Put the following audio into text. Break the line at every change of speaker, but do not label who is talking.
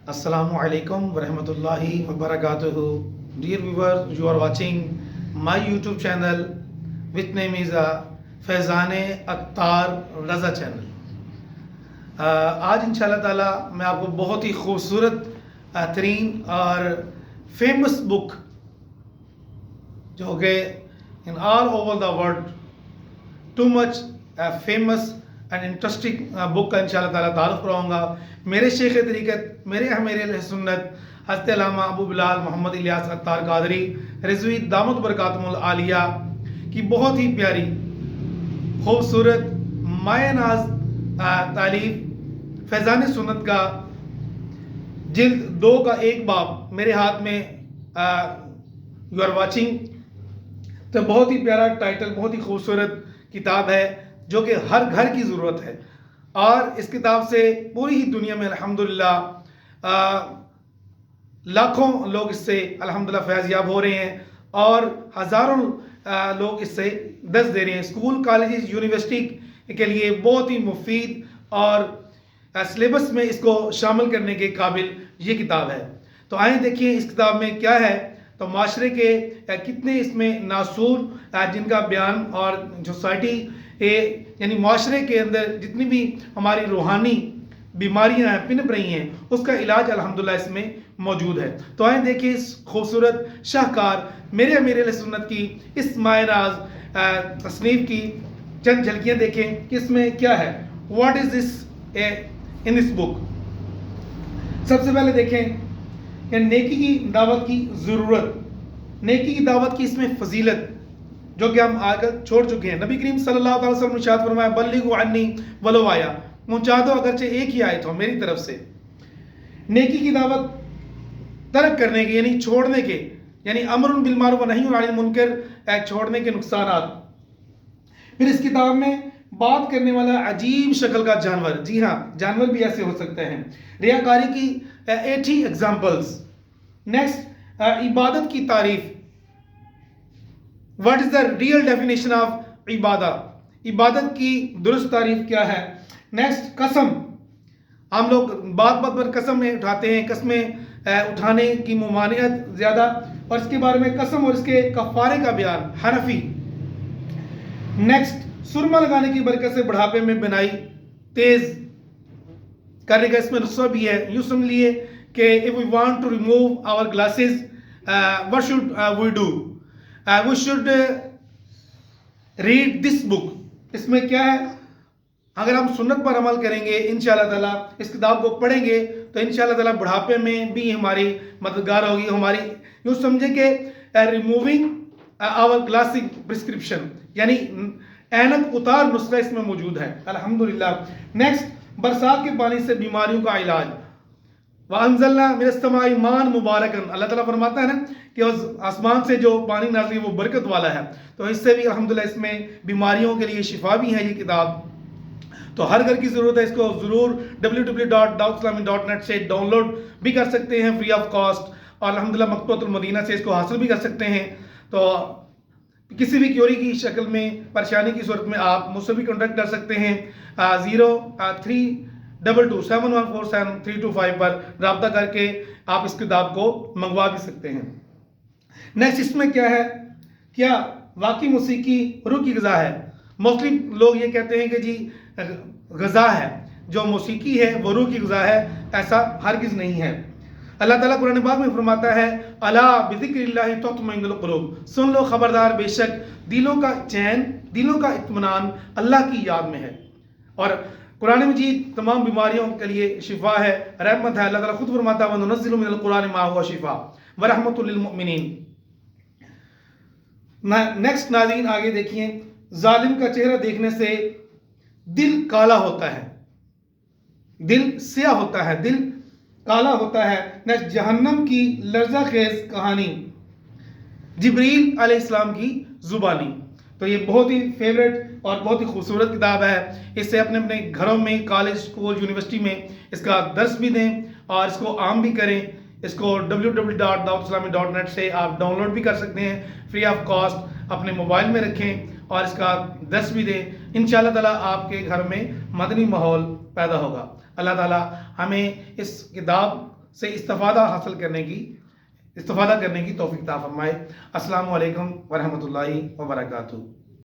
Assalamu alaikum wa rahmatullahi wa barakatuhu. Dear viewers, you are watching my YouTube channel, which name is Faizane Akhtar Raza channel. आज इंशाल्लाह ताला मैं आपको बहुत ही खूबसूरत तरीन और फेमस बुक जो कि in all over the world too much famous and interesting book का इंशाल्लाह ताला तारुफ कराऊंगा। मेरे शेख तरीक़त, मेरे अहले सुन्नत हज़रत अल्लामा अबू बिलाल मोहम्मद इलियास अत्तार कादरी रिज़वी दामत बरकातुहुल आलिया की बहुत ही प्यारी खूबसूरत माए नाज तालीफ फैज़ान सुन्नत का जिल्द 2 का एक बाब मेरे हाथ में यू आर वाचिंग। तो बहुत ही प्यारा टाइटल, बहुत ही खूबसूरत किताब है जो कि हर घर की ज़रूरत है और इस किताब से पूरी ही दुनिया में अल्हम्दुलिल्लाह लाखों लोग इससे अल्हम्दुलिल्लाह फैज़ याब हो रहे हैं और हज़ारों लोग इससे दर्स दे रहे हैं। स्कूल, कॉलेज, यूनिवर्सिटी के लिए बहुत ही मुफीद और सिलेबस में इसको शामिल करने के काबिल ये किताब है। तो आइए देखिए इस किताब में क्या है। तो माशरे के कितने इसमें नासूर जिनका बयान और सोसाइटी यानी माशरे के अंदर जितनी भी हमारी रूहानी बीमारियां हैं पिनप रही हैं उसका इलाज अल्हम्दुलिल्लाह इसमें मौजूद है। तो आइए देखिए इस खूबसूरत शाहकार मेरे सुन्नत की इस मायनाज तसनीफ की चंद झलकियां देखें कि इसमें क्या है। What is this in this book. सबसे पहले देखें कि नेकी की दावत की ज़रूरत, नेकी की दावत की इसमें फजीलत जो कि हम आगे छोड़ चुके हैं। नबी करीम सल्लल्लाहु अलैहि वसल्लम ने इरशाद फरमाया बल्लिगु अन्नी वलो आया, पहुंचा दो अगरचे एक ही आयत हो मेरी तरफ से। नेकी की दावत तर्क करने के यानी छोड़ने के, यानी अमरुन बिल मारूफ व नही अनिल मुनकर छोड़ने के नुकसानात। फिर इस किताब में बात करने वाला अजीब शक्ल का जानवर, जी हाँ जानवर भी ऐसे हो सकते हैं, रियाकारी की 80 एग्जाम्पल्स। नेक्स्ट इबादत की तारीफ, what is the real definition of इबादत की दुरुस्त तारीफ क्या है। नेक्स्ट कसम, हम लोग बात पर कसम में उठाते हैं, कसमें उठाने की मुमानियत ज़्यादा, और इसके बारे में कसम और इसके कफ़ारे का बयान हनफी। नेक्स्ट सुरमा लगाने की बरकत से बुढ़ापे में बिनाई तेज करने का इसमें नुस्खा भी है। यूँ समझ लिए कि if we want to remove our glasses what should we do, we should read this book. इसमें क्या है, अगर हम सुन्नत पर अमल करेंगे इंशाअल्लाह ताला, इस किताब को पढ़ेंगे तो इंशाअल्लाह ताला बुढ़ापे में भी हमारी मददगार होगी। हमारी यूँ समझे कि रिमूविंग आवर ग्लासिक प्रिस्क्रिप्शन यानी ऐनक उतार नुस्खा इसमें मौजूद है अल्हम्दुलिल्लाह। नेक्स्ट बरसात के पानी से बीमारियों का इलाज, वअंज़लना मिनस्समाई माअन मुबारकन, अल्लाह ताला फरमाता है ना कि उस आसमान से जो पानी नाज़िल है वो बरकत वाला है, तो इससे भी अल्हम्दुलिल्लाह इसमें बीमारियों के लिए शिफा भी है ये किताब। तो हर घर की ज़रूरत है, इसको ज़रूर www.dawatislami.net से डाउनलोड भी कर सकते हैं फ्री ऑफ कॉस्ट, और अल्हम्दुलिल्लाह मकतबतुल मदीना से इसको हासिल भी कर सकते हैं। तो किसी भी क्यूरी की शक्ल में परेशानी की सूरत में आप मुझसे भी कॉन्टैक्ट कर सकते हैं 032271147325 पर रब्ता करके आप इस किताब को मंगवा भी सकते हैं। नेक्स्ट इसमें क्या है, क्या वाकई मौसीकी रूह की ग़िज़ा है। मोस्टली लोग ये कहते हैं कि जी ग़िज़ा है, जो मौसीकी है वो रूह की ग़िज़ा है, ऐसा हरगिज़ नहीं है। अल्लाह ताला कुरान पाक में फरमाता है अला बिज़िक्रिल्लाहि तत्मइन्नुल क़ुलूब, सुन लो खबरदार बेशक दिलों का चैन, दिलों का इत्मीनान अल्लाह की याद में है। और कुरान मजीद तमाम बीमारियों के लिए शिफा है, रहमत है। अल्लाह ताला खुद फरमाता है वनुनज़्ज़िलु मिनल क़ुरआनि मा हुवा शिफा व रहमतुल लिल मुमिनीन। नेक्स्ट नाज़रीन आगे देखिए, जालिम का चेहरा देखने से दिल काला होता है, दिल स्याह होता है, दिल काला होता है। नेक्स्ट जहन्नम की लर्जा खेज कहानी, जिब्रील अलैहिस्सलाम की जुबानी। तो ये बहुत ही फेवरेट और बहुत ही खूबसूरत किताब है। इससे अपने अपने घरों में, कॉलेज, स्कूल, यूनिवर्सिटी में इसका दर्स भी दें और इसको आम भी करें। इसको www.dawatislami.net से आप डाउनलोड भी कर सकते हैं फ्री ऑफ कॉस्ट, अपने मोबाइल में रखें और इसका दर्स भी दें। इंशाअल्लाह ताला आपके घर में मदनी माहौल पैदा होगा। अल्लाह ताला हमें इस किताब سے استفادہ کرنے کی توفیق عطا فرمائے۔ السلام علیکم ورحمۃ اللہ وبرکاتہ۔